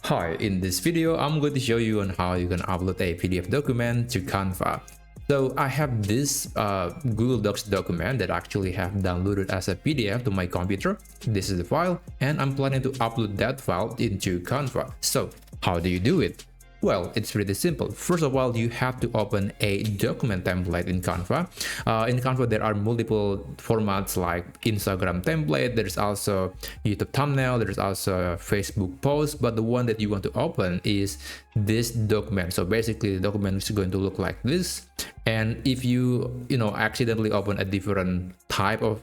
Hi, in this video, I'm going to show you on how you can upload a PDF document to Canva. So I have this Google Docs document that actually have downloaded as a PDF to my computer. This is the file, and I'm planning to upload that file into Canva. So how do you do it? Well, it's pretty simple. First of all, you have to open a document template in Canva. In Canva, there are multiple formats like Instagram template. There's also YouTube thumbnail. There's also a Facebook post. But the one that you want to open is this document. So basically, the document is going to look like this. And if you accidentally open a different type of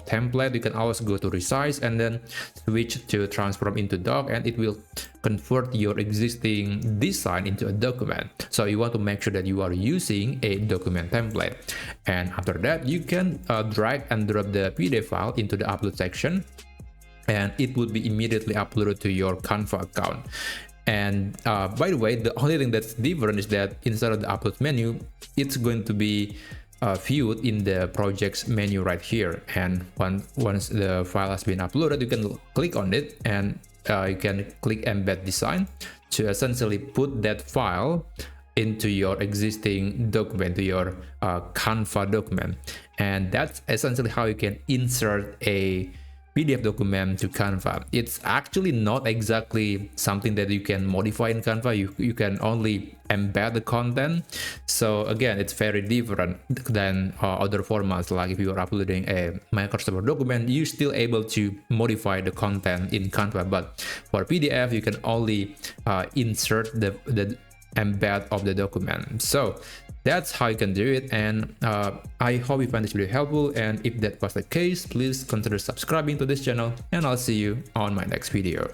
template, you can always go to resize and then switch to transform into doc, and it will convert your existing design into a document. So you want to make sure that you are using a document template, and after that you can drag and drop the PDF file into the upload section, and it would be immediately uploaded to your Canva account. And by the way, the only thing that's different is that instead of the upload menu, it's going to be viewed in the projects menu right here. And once the file has been uploaded, you can click on it, and you can click embed design to essentially put that file into your existing document, to your Canva document. And that's essentially how you can insert a PDF document to Canva. It's actually not exactly something that you can modify in Canva. You can only embed the content. So again, it's very different than other formats. Like if you are uploading a Microsoft Word document, you're still able to modify the content in Canva. But for PDF, you can only insert the embed of the document. So that's how you can do it, and I hope you find this video helpful, and if that was the case, please consider subscribing to this channel, and I'll see you on my next video.